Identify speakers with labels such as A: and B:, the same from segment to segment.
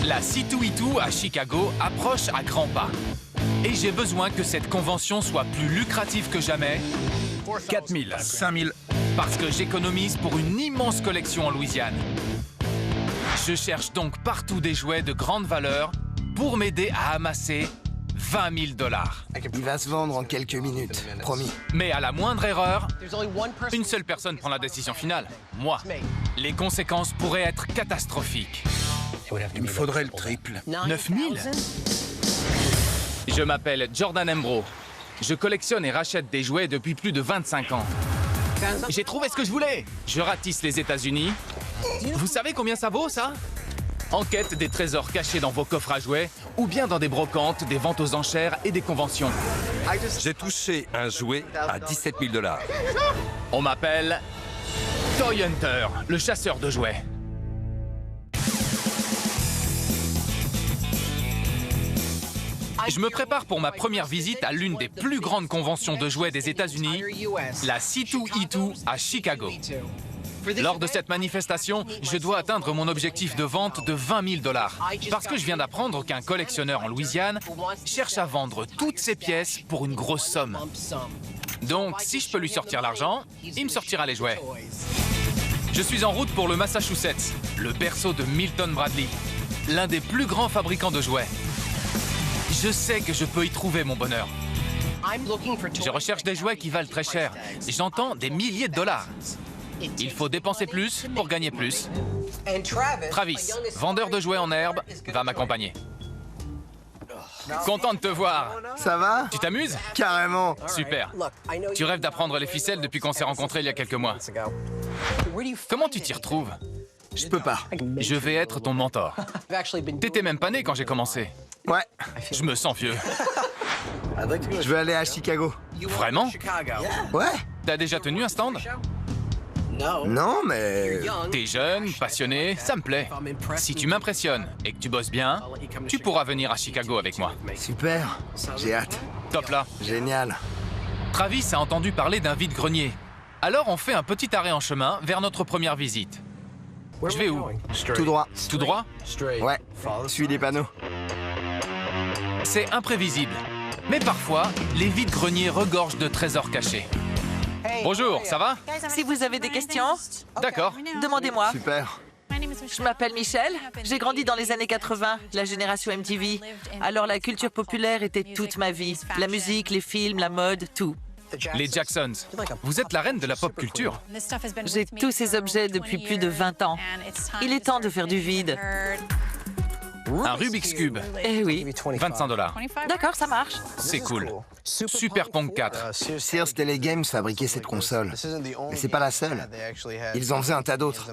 A: La C2E2 à Chicago approche à grands pas. Et j'ai besoin que cette convention soit plus lucrative que jamais.
B: 4 000, 5 000.
A: Parce que j'économise pour une immense collection en Louisiane. Je cherche donc partout des jouets de grande valeur pour m'aider à amasser 20 000 $.
C: Il va se vendre en quelques minutes, promis.
A: Mais à la moindre erreur, une seule personne prend la décision finale, moi. Les conséquences pourraient être catastrophiques.
B: Il me faudrait le triple.
A: 9 000 $? Je m'appelle Jordan Embro. Je collectionne et rachète des jouets depuis plus de 25 ans. J'ai trouvé ce que je voulais. Je ratisse les États-Unis. Vous savez combien ça vaut, ça? Enquête des trésors cachés dans vos coffres à jouets ou bien dans des brocantes, des ventes aux enchères et des conventions.
D: J'ai touché un jouet à 17 000 $.
A: On m'appelle Toy Hunter, le chasseur de jouets. Je me prépare pour ma première visite à l'une des plus grandes conventions de jouets des États-Unis, la C2E2 à Chicago. Lors de cette manifestation, je dois atteindre mon objectif de vente de 20 000 $. Parce que je viens d'apprendre qu'un collectionneur en Louisiane cherche à vendre toutes ses pièces pour une grosse somme. Donc, si je peux lui sortir l'argent, il me sortira les jouets. Je suis en route pour le Massachusetts, le berceau de Milton Bradley, l'un des plus grands fabricants de jouets. Je sais que je peux y trouver mon bonheur. Je recherche des jouets qui valent très cher. J'entends des milliers de dollars. Il faut dépenser plus pour gagner plus. Travis, vendeur de jouets en herbe, va m'accompagner. Content de te voir.
C: Ça va?
A: Tu t'amuses?
C: Carrément.
A: Super. Tu rêves d'apprendre les ficelles depuis qu'on s'est rencontrés il y a quelques mois. Comment tu t'y retrouves?
C: Je peux pas.
A: Je vais être ton mentor. T'étais même pas né quand j'ai commencé.
C: Ouais,
A: Je me sens vieux.
C: je veux aller à Chicago.
A: Vraiment?
C: Ouais?
A: T'as déjà tenu un stand?
C: Non, mais...
A: T'es jeune, passionné, ça me plaît. Si tu m'impressionnes et que tu bosses bien, tu pourras venir à Chicago avec moi.
C: Super. J'ai hâte.
A: Top là.
C: Génial.
A: Travis a entendu parler d'un vide-grenier. Alors on fait un petit arrêt en chemin vers notre première visite. Je vais où?
C: Tout droit.
A: Tout droit?
C: Ouais, suis les panneaux.
A: C'est imprévisible. Mais parfois, les vides-greniers regorgent de trésors cachés. Bonjour, ça va?
E: Si vous avez des questions,
A: D'accord.
E: demandez-moi.
C: Super.
E: Je m'appelle Michel. J'ai grandi dans les années 80, la génération MTV. Alors la culture populaire était toute ma vie. La musique, les films, la mode, tout.
A: Les Jacksons. Vous êtes la reine de la pop culture.
E: J'ai tous ces objets depuis plus de 20 ans. Il est temps de faire du vide.
A: Un Rubik's Cube.
E: Eh oui.
A: 25 $.
E: D'accord, ça marche.
A: C'est cool. Super Pong 4.
C: Sears Telegames fabriquait cette console. Mais c'est pas la seule. Ils en faisaient un tas d'autres.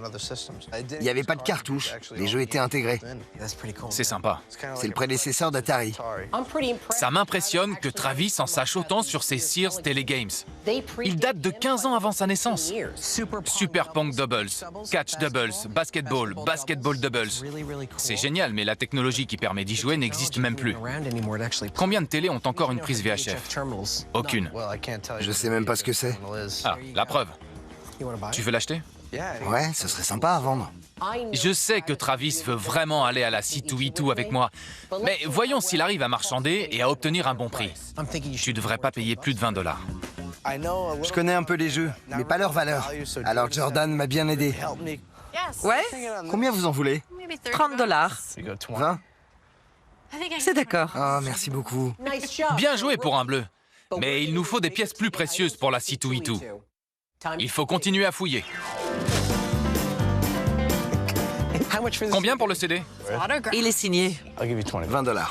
C: Il n'y avait pas de cartouches. Les jeux étaient intégrés.
A: C'est sympa.
C: C'est le prédécesseur d'Atari.
A: Ça m'impressionne que Travis en sache autant sur ses Sears Telegames. Il date de 15 ans avant sa naissance. Super Pong Doubles, Catch Doubles, Basketball, Basketball Doubles. C'est génial, mais la technologie qui permet d'y jouer n'existe même plus. Combien de télés ont encore une prise VHF? Aucune.
C: Je sais même pas ce que c'est.
A: Ah, la preuve. Tu veux l'acheter?
C: Ouais, ce serait sympa à vendre.
A: Je sais que Travis veut vraiment aller à la C2E2 avec moi, mais voyons s'il arrive à marchander et à obtenir un bon prix. Tu devrais pas payer plus de 20 $.
C: Je connais un peu les jeux, mais pas leur valeur. Alors Jordan m'a bien aidé.
E: Ouais,
C: Combien vous en voulez?
E: 30 $.
C: 20?
E: C'est d'accord.
C: Oh, merci beaucoup.
A: Bien joué pour un bleu. Mais il nous faut des pièces plus précieuses pour la C2E2. Il faut continuer à fouiller. Combien pour le CD?
E: Il est signé.
C: 20 $.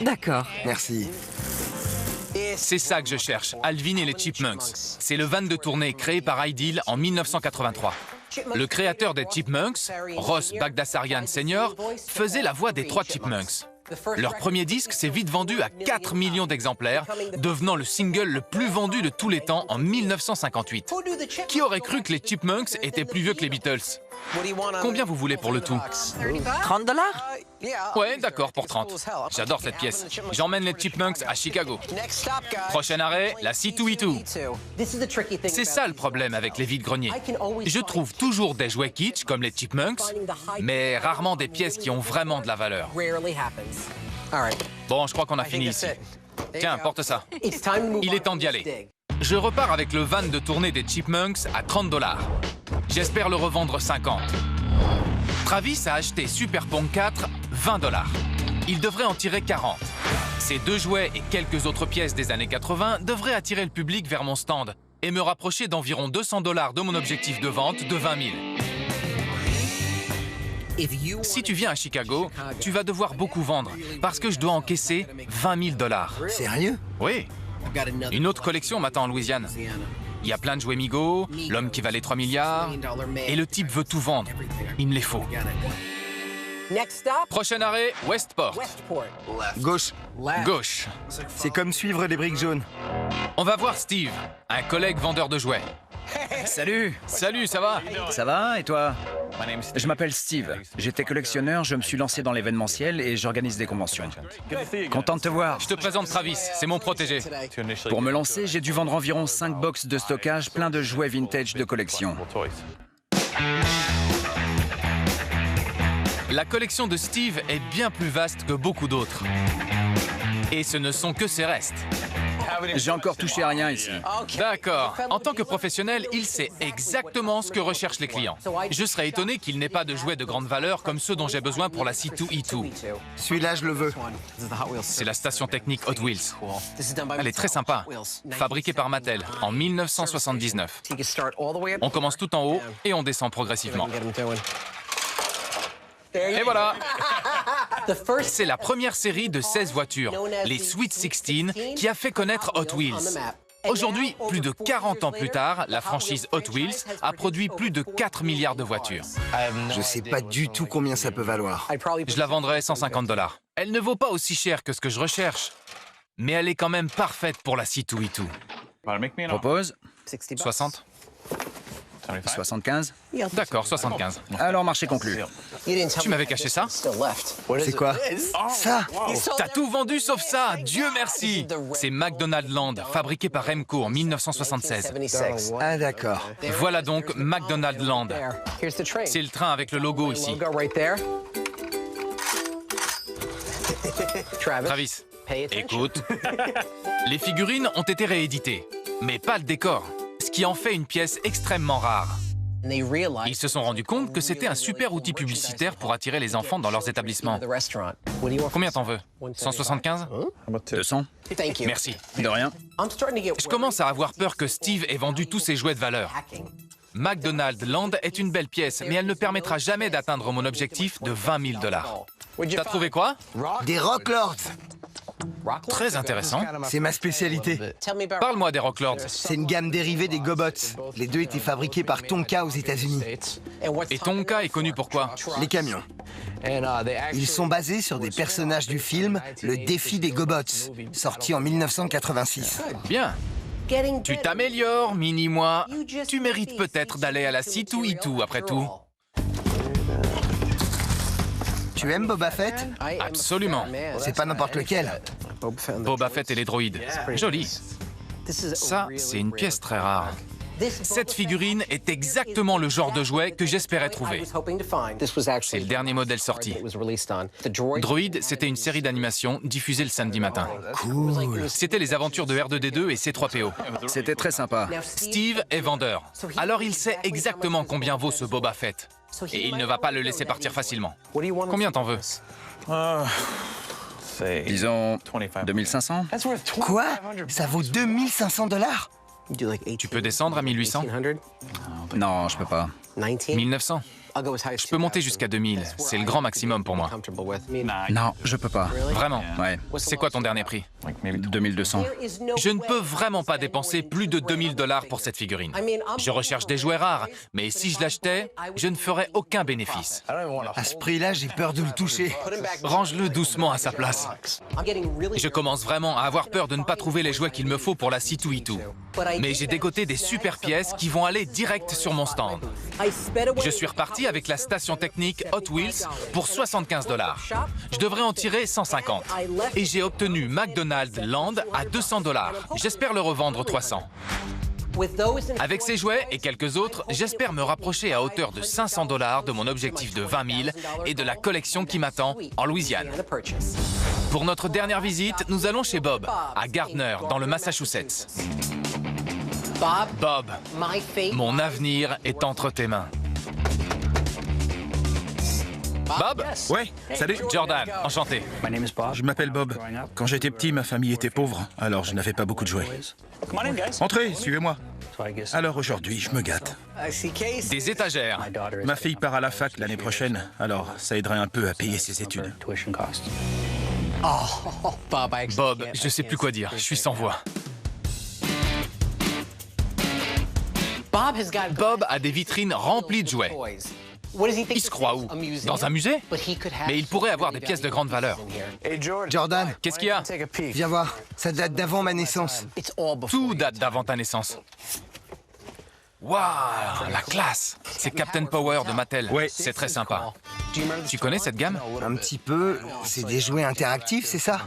E: D'accord.
C: Merci.
A: C'est ça que je cherche, Alvin et les Chipmunks. C'est le van de tournée créé par Ideal en 1983. Le créateur des Chipmunks, Ross Bagdasarian Sr., faisait la voix des 3 Chipmunks. Leur premier disque s'est vite vendu à 4 millions d'exemplaires, devenant le single le plus vendu de tous les temps en 1958. Qui aurait cru que les Chipmunks étaient plus vieux que les Beatles? Combien vous voulez pour le tout?
E: 30 $?
A: Ouais, d'accord, pour 30. J'adore cette pièce. J'emmène les Chipmunks à Chicago. Prochain arrêt, la C2E2. C'est ça le problème avec les vides-greniers. Je trouve toujours des jouets kitsch comme les Chipmunks, mais rarement des pièces qui ont vraiment de la valeur. Bon, je crois qu'on a fini ici. Tiens, porte ça. Il est temps d'y aller. Je repars avec le van de tournée des Chipmunks à 30 $. J'espère le revendre 50. Travis a acheté Super Pong 4 20 $. Il devrait en tirer 40. Ces deux jouets et quelques autres pièces des années 80 devraient attirer le public vers mon stand et me rapprocher d'environ 200 $ de mon objectif de vente de 20 000. Si tu viens à Chicago, tu vas devoir beaucoup vendre parce que je dois encaisser 20 000 $.
C: Sérieux?
A: Oui. Une autre collection m'attend en Louisiane. Il y a plein de jouets Migo, l'homme qui valait 3 milliards, et le type veut tout vendre. Il me les faut. Prochain arrêt, Westport.
C: Gauche.
A: Gauche.
C: C'est comme suivre les briques jaunes.
A: On va voir Steve, un collègue vendeur de jouets.
F: Salut!
A: Salut, ça va?
F: Ça va, et toi? Je m'appelle Steve. J'étais collectionneur, je me suis lancé dans l'événementiel et j'organise des conventions. Content de te voir.
A: Je te présente Travis, c'est mon protégé.
F: Pour me lancer, j'ai dû vendre environ 5 box de stockage plein de jouets vintage de collection.
A: La collection de Steve est bien plus vaste que beaucoup d'autres. Et ce ne sont que ses restes.
F: J'ai encore touché à rien ici.
A: D'accord. En tant que professionnel, il sait exactement ce que recherchent les clients. Je serais étonné qu'il n'ait pas de jouets de grande valeur comme ceux dont j'ai besoin pour la C2E2.
C: Celui-là, je le veux.
A: C'est la station technique Hot Wheels. Elle est très sympa. Fabriquée par Mattel en 1979. On commence tout en haut et on descend progressivement. Et voilà! C'est la première série de 16 voitures, les Sweet 16, qui a fait connaître Hot Wheels. Aujourd'hui, plus de 40 ans plus tard, la franchise Hot Wheels a produit plus de 4 milliards de voitures.
C: Je sais pas du tout combien ça peut valoir.
A: Je la vendrais 150 $. Elle ne vaut pas aussi cher que ce que je recherche, mais elle est quand même parfaite pour la C2E2.
F: Propose
A: 60?
F: 75.
A: D'accord, 75.
F: Alors, marché conclu.
A: Tu m'avais caché ça?
C: C'est quoi? Ça?
A: T'as tout vendu sauf ça, Dieu merci! C'est McDonald Land, fabriqué par Remco en 1976.
C: Ah d'accord.
A: Voilà donc McDonald Land. C'est le train avec le logo ici. Travis, écoute. Les figurines ont été rééditées, mais pas le décor, ce qui en fait une pièce extrêmement rare. Ils se sont rendus compte que c'était un super outil publicitaire pour attirer les enfants dans leurs établissements. Combien t'en veux? 175?
F: 200.
A: Merci.
F: De rien.
A: Je commence à avoir peur que Steve ait vendu tous ses jouets de valeur. McDonald Land est une belle pièce, mais elle ne permettra jamais d'atteindre mon objectif de 20 000 $. T'as trouvé quoi?
C: Des Rock Lords.
A: Très intéressant.
C: C'est ma spécialité.
A: Parle-moi des Rock Lords.
C: C'est une gamme dérivée des Gobots. Les deux étaient fabriqués par Tonka aux États-Unis.
A: Et Tonka est connu pour quoi?
C: Les camions. Ils sont basés sur des personnages du film Le Défi des Gobots, sorti en 1986.
A: Bien. Tu t'améliores, Mini-moi. Tu mérites peut-être d'aller à la C2E2 après tout.
C: Tu aimes Boba Fett?
A: Absolument.
C: C'est pas n'importe lequel.
A: Boba Fett et les droïdes. Joli. Ça, c'est une pièce très rare. Cette figurine est exactement le genre de jouet que j'espérais trouver. C'est le dernier modèle sorti. Droid, c'était une série d'animation diffusée le samedi matin.
C: Cool.
A: C'était les aventures de R2-D2 et C3PO.
F: C'était très sympa.
A: Steve est vendeur. Alors il sait exactement combien vaut ce Boba Fett. Et il ne va pas le laisser partir facilement. Combien t'en veux?
F: Disons 2500.
C: Quoi? Ça vaut 2500 $?
A: Tu peux descendre à 1800?
F: Non, je peux pas.
A: 1900? Je peux monter jusqu'à 2000. C'est le grand maximum pour moi.
F: Non, je peux pas.
A: Vraiment?
F: Ouais,
A: C'est quoi ton dernier prix?
F: 2200.
A: Je ne peux vraiment pas dépenser plus de 2000 $ pour cette figurine. Je recherche des jouets rares, mais si je l'achetais, je ne ferais aucun bénéfice.
C: À ce prix-là, j'ai peur de le toucher.
A: Range-le doucement à sa place. Je commence vraiment à avoir peur de ne pas trouver les jouets qu'il me faut pour la C2E2. Mais j'ai dégoté des super pièces qui vont aller direct sur mon stand. Je suis reparti parti avec la station technique Hot Wheels pour 75 $. Je devrais en tirer 150. Et j'ai obtenu McDonald's Land à 200 $. J'espère le revendre 300. Avec ces jouets et quelques autres, j'espère me rapprocher à hauteur de 500 $ de mon objectif de 20 000 et de la collection qui m'attend en Louisiane. Pour notre dernière visite, nous allons chez Bob, à Gardner, dans le Massachusetts. Bob, mon avenir est entre tes mains. Bob?
B: Ouais, salut.
A: Jordan, enchanté.
B: Je m'appelle Bob. Quand j'étais petit, ma famille était pauvre, alors je n'avais pas beaucoup de jouets. Entrez, suivez-moi. Alors aujourd'hui, je me gâte.
A: Des étagères.
B: Ma fille part à la fac l'année prochaine, alors ça aiderait un peu à payer ses études.
A: Bob, je sais plus quoi dire, je suis sans voix. Bob a des vitrines remplies de jouets. Il se croit où? Dans un musée? Mais il pourrait avoir des pièces de grande valeur.
C: Jordan,
A: Qu'est-ce qu'il y a?
C: viens voir. Ça date d'avant ma naissance.
A: Tout date d'avant ta naissance. Waouh, la classe! C'est Captain Power de Mattel.
B: Ouais.
A: C'est très sympa. Tu connais cette gamme?
C: Un petit peu. C'est des jouets interactifs, c'est ça?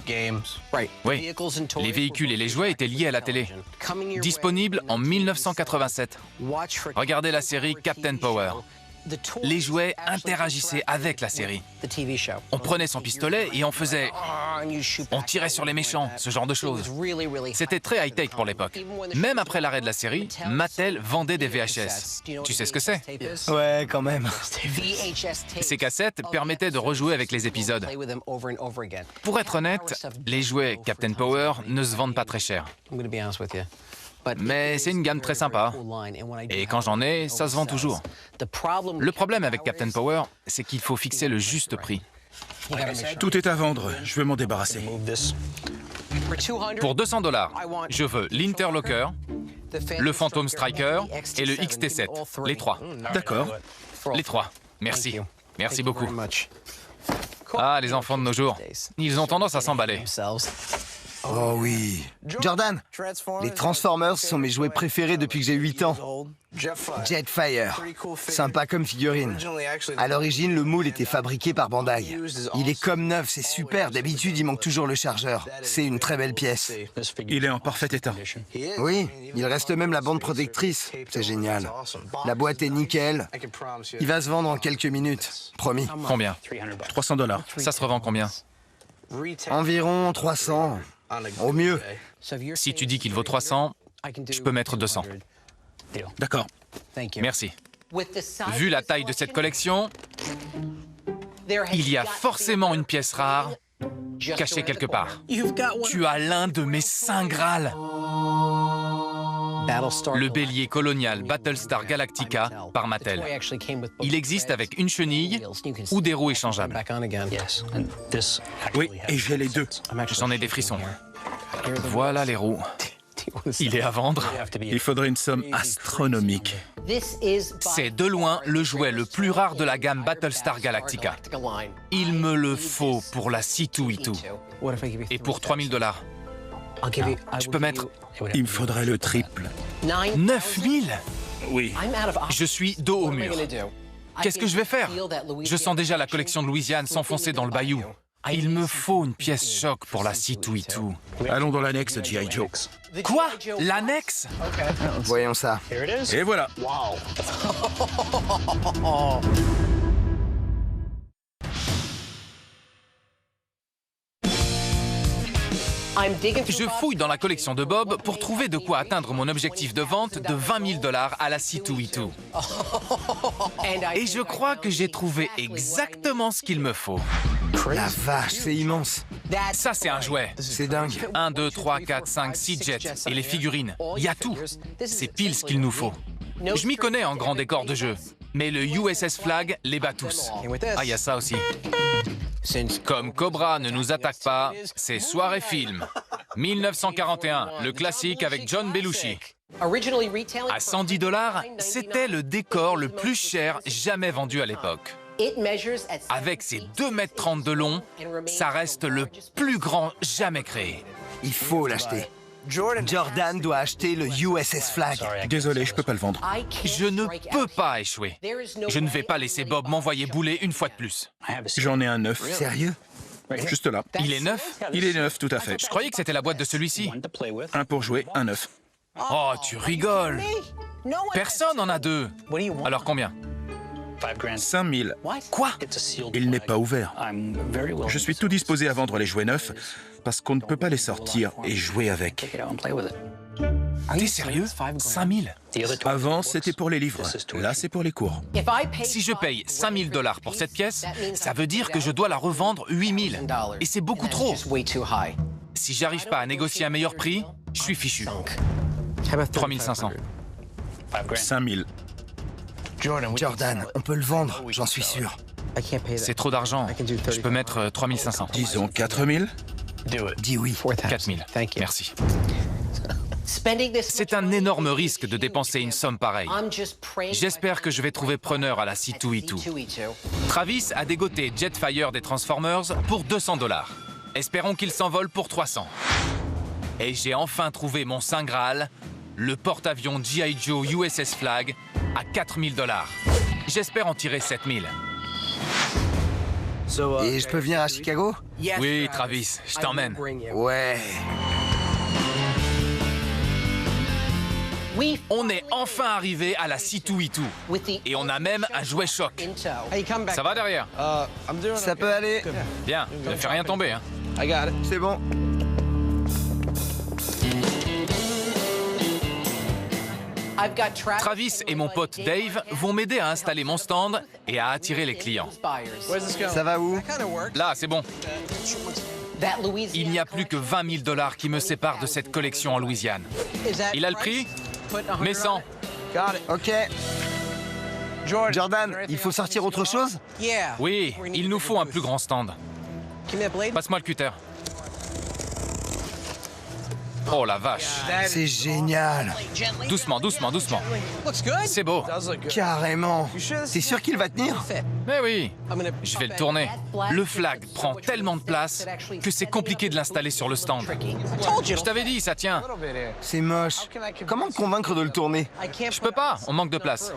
A: Oui. Les véhicules et les jouets étaient liés à la télé. Disponible en 1987. Regardez la série Captain Power. Les jouets interagissaient avec la série. On prenait son pistolet et on faisait... On tirait sur les méchants, ce genre de choses. C'était très high-tech pour l'époque. Même après l'arrêt de la série, Mattel vendait des VHS. Tu sais ce que c'est?
C: Ouais, quand même.
A: Ces cassettes permettaient de rejouer avec les épisodes. Pour être honnête, les jouets Captain Power ne se vendent pas très cher. Mais c'est une gamme très sympa. Et quand j'en ai, ça se vend toujours. Le problème avec Captain Power, c'est qu'il faut fixer le juste prix.
B: Tout est à vendre, je veux m'en débarrasser.
A: Pour 200 $, je veux l'Interlocker, le Phantom Striker et le XT7. Les trois.
B: D'accord.
A: Les trois. Merci. Merci beaucoup. Ah, les enfants de nos jours. Ils ont tendance à s'emballer.
C: Oh oui. Jordan, les Transformers sont mes jouets préférés depuis que j'ai 8 ans. Jetfire. Sympa comme figurine. À l'origine, le moule était fabriqué par Bandai. Il est comme neuf, c'est super. D'habitude, il manque toujours le chargeur. C'est une très belle pièce.
B: Il est en parfait état.
C: Oui, il reste même la bande protectrice. C'est génial. La boîte est nickel. Il va se vendre en quelques minutes. Promis.
A: Combien?
B: 300 $.
A: Ça se revend combien?
C: Environ 300. Au mieux.
A: Si tu dis qu'il vaut 300, je peux mettre 200.
B: D'accord.
A: Merci. Vu la taille de cette collection, il y a forcément une pièce rare cachée quelque part. Tu as l'un de mes saints Graal. Le bélier colonial Battlestar Galactica par Mattel. Il existe avec une chenille ou des roues échangeables.
B: Oui, et j'ai les deux.
A: J'en ai des frissons. Voilà les roues. Il est à vendre.
B: Il faudrait une somme astronomique.
A: C'est de loin le jouet le plus rare de la gamme Battlestar Galactica. Il me le faut pour la C2E2. Et pour 3 000 $. Je peux mettre
B: Il me faudrait le triple.
A: 9 000 $.
B: Oui.
A: Je suis dos au mur. Qu'est-ce que je vais faire? Je sens déjà la collection de Louisiane s'enfoncer dans le bayou. Il me faut une pièce choc pour la C2E2.
B: Allons dans l'annexe G.I. Joe.
A: Quoi? L'annexe?
C: Voyons ça.
B: Et voilà.
A: Je fouille dans la collection de Bob pour trouver de quoi atteindre mon objectif de vente de 20 000 $ à la C2E2. Et je crois que j'ai trouvé exactement ce qu'il me faut.
C: La vache, c'est immense.
A: Ça, c'est un jouet.
C: C'est dingue.
A: 1, 2, 3, 4, 5, 6 jets et les figurines. Il y a tout. C'est pile ce qu'il nous faut. Je m'y connais en grand décor de jeu, mais le USS Flag les bat tous. Ah, il y a ça aussi. Comme Cobra ne nous attaque pas, c'est Soirée Film. 1941, le classique avec John Belushi. À 110 $, c'était le décor le plus cher jamais vendu à l'époque. Avec ses 2,30 m de long, ça reste le plus grand jamais créé.
C: Il faut l'acheter. Jordan doit acheter le USS Flag.
B: Désolé, je peux pas le vendre.
A: Je ne peux pas échouer. Je ne vais pas laisser Bob m'envoyer bouler une fois de plus.
B: J'en ai un neuf.
C: Sérieux?
B: Juste là.
A: Il est neuf?
B: Il est neuf, tout à fait.
A: Je croyais que c'était la boîte de celui-ci.
B: Un pour jouer, un neuf.
A: Oh, tu rigoles. Personne en a deux. Alors combien?
B: 5000.
A: Quoi?
B: Il n'est pas ouvert. Je suis tout disposé à vendre les jouets neufs parce qu'on ne peut pas les sortir et jouer avec.
A: T'es sérieux? 5000?
B: Avant, c'était pour les livres. Là, c'est pour les cours.
A: Si je paye 5000 $ pour cette pièce, ça veut dire que je dois la revendre 8000. Et c'est beaucoup trop. Si j'arrive pas à négocier un meilleur prix, je suis fichu. 3500.
B: 5000.
C: Jordan, on peut le vendre, j'en suis sûr.
A: C'est trop d'argent. Je peux mettre 3500.
B: Disons 4000.
C: Dis oui.
A: 4000. Merci. C'est un énorme risque de dépenser une somme pareille. J'espère que je vais trouver preneur à la C2E2. Travis a dégoté Jetfire des Transformers pour 200 $. Espérons qu'il s'envole pour 300. Et j'ai enfin trouvé mon Saint Graal, le porte-avions G.I. Joe USS Flag, à 4000 $. J'espère en tirer 7000.
C: Et je peux venir à Chicago?
A: Oui, Travis, je t'emmène.
C: Ouais.
A: On est enfin arrivé à la C2E2. Et on a même un jouet choc. Ça va derrière?
C: Ça peut aller.
A: Bien, ne fais rien tomber, hein.
C: C'est bon.
A: Travis et mon pote Dave vont m'aider à installer mon stand et à attirer les clients.
C: Ça va où?
A: Là, c'est bon. Il n'y a plus que 20 000 $ qui me séparent de cette collection en Louisiane. Il a le prix? Mais 100.
C: Ok. Jordan, il faut sortir autre chose?
A: Oui, il nous faut un plus grand stand. Passe-moi le cutter. Oh la vache.
C: C'est génial.
A: Doucement, doucement, doucement. C'est beau.
C: Carrément. T'es sûr qu'il va tenir?
A: Mais oui, je vais le tourner. Le flag prend tellement de place que c'est compliqué de l'installer sur le stand. Je t'avais dit, ça tient.
C: C'est moche. Comment te convaincre de le tourner?
A: Je peux pas, on manque de place.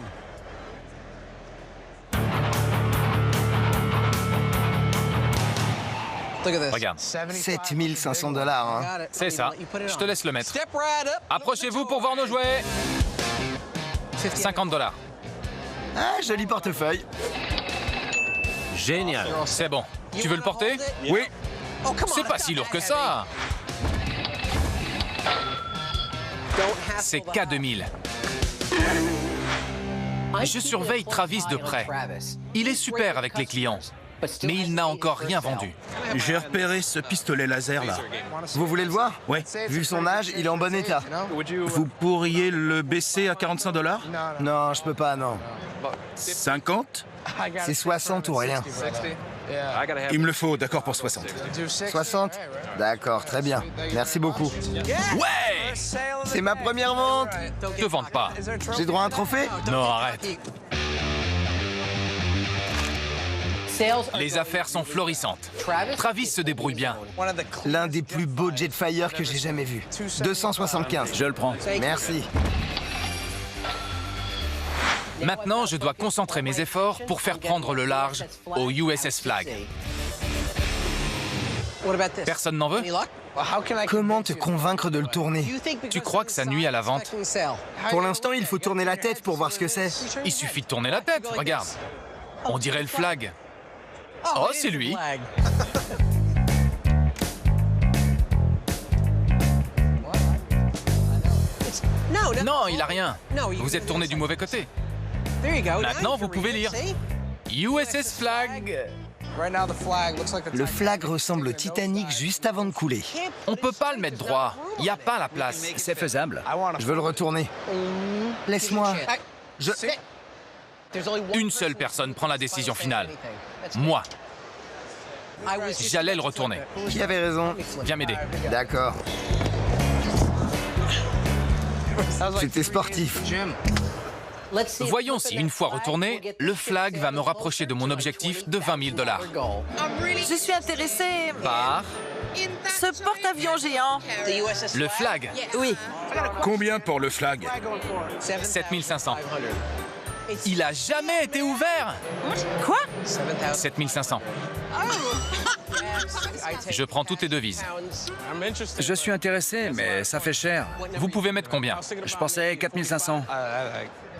A: Regarde,
C: 7500 $, hein.
A: c'est ça. Je te laisse le mettre. Approchez-vous pour voir nos jouets. 50 $.
C: Ah, joli portefeuille.
A: Génial. C'est bon. Tu veux le porter?
B: Oui.
A: C'est pas si lourd que ça. C'est K2000. Je surveille Travis de près. Il est super avec les clients, mais il n'a encore rien vendu.
B: J'ai repéré ce pistolet laser là.
C: Vous voulez le voir?
B: Ouais.
C: Vu son âge, il est en bon état.
B: Vous pourriez le baisser à 45 $?
C: Non, je peux pas, non.
B: 50?
C: C'est 60 ou rien.
B: Il me le faut, d'accord pour 60.
C: 60? D'accord, très bien. Merci beaucoup.
A: Ouais!
C: C'est ma première vente.
A: Te vante pas.
C: J'ai droit à un trophée?
A: Non, arrête. Les affaires sont florissantes. Travis se débrouille bien.
C: L'un des plus beaux Jetfire que j'ai jamais vu. 275.
F: Je le prends.
C: Merci.
A: Maintenant, je dois concentrer mes efforts pour faire prendre le large au USS Flag. Personne n'en veut?
C: Comment te convaincre de le tourner?
A: Tu crois que ça nuit à la vente?
C: Pour l'instant, il faut tourner la tête pour voir ce que c'est.
A: Il suffit de tourner la tête, regarde. On dirait le flag. Oh, c'est lui. Non, il a rien. Vous êtes tourné du mauvais côté. Maintenant, vous pouvez lire. USS Flag.
C: Le flag ressemble au Titanic juste avant de couler.
A: On peut pas le mettre droit. Il n'y a pas la place.
F: C'est faisable.
C: Je veux le retourner. Laisse-moi.
A: Une seule personne prend la décision finale. Moi. J'allais le retourner.
C: Qui avait raison?
A: Viens m'aider.
C: D'accord. C'était sportif.
A: Voyons si, une fois retourné, le flag va me rapprocher de mon objectif de 20 000 $.
E: Je suis intéressée
A: Par
E: ce porte-avions géant.
A: le flag,
E: Oui.
B: Combien pour le flag?
A: 7 500. Il a jamais été ouvert.
E: Quoi?
A: 7 500. Je prends toutes les devises.
F: Je suis intéressé, mais ça fait cher.
A: Vous pouvez mettre combien?
F: Je pensais 4500.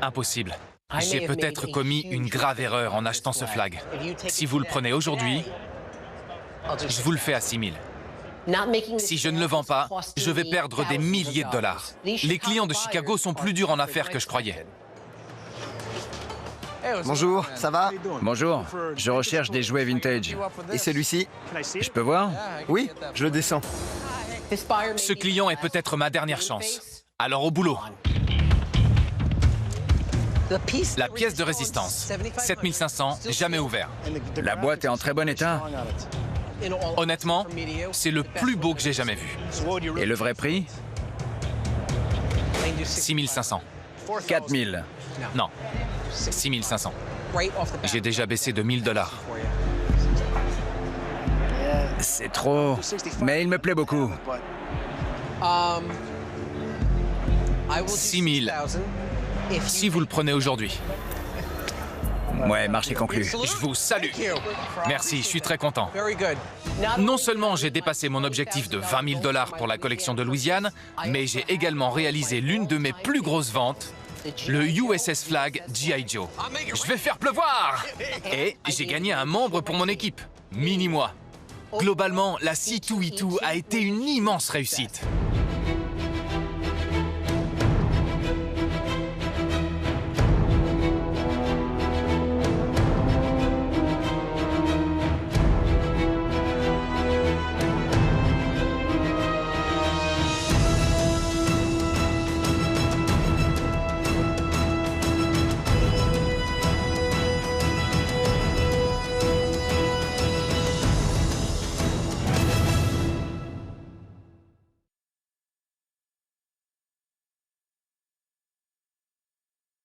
A: Impossible. J'ai peut-être commis une grave erreur en achetant ce flag. Si vous le prenez aujourd'hui, je vous le fais à 6 000. Si je ne le vends pas, je vais perdre des milliers de dollars. Les clients de Chicago sont plus durs en affaires que je croyais.
C: Bonjour, ça va?
F: Bonjour, je recherche des jouets vintage.
C: Et celui-ci?
F: Je peux voir?
C: Oui, je le descends.
A: Ce client est peut-être ma dernière chance. Alors au boulot. La pièce de résistance, 7 500, jamais ouvert.
F: La boîte est en très bon état.
A: Honnêtement, c'est le plus beau que j'ai jamais vu.
F: Et le vrai prix?
A: 6 500.
F: 4000.
A: Non, 6 500. J'ai déjà baissé de 1 000 $.
F: C'est trop. Mais il me plaît beaucoup.
A: 6 000. Si vous le prenez aujourd'hui.
F: Ouais, marché conclu.
A: Je vous salue. Merci, je suis très content. Non seulement j'ai dépassé mon objectif de 20 000 $ pour la collection de Louisiane, mais j'ai également réalisé l'une de mes plus grosses ventes, le USS Flag G.I. Joe. Je vais faire pleuvoir! Et j'ai gagné un membre pour mon équipe, mini-moi. Globalement, la C2E2 a été une immense réussite.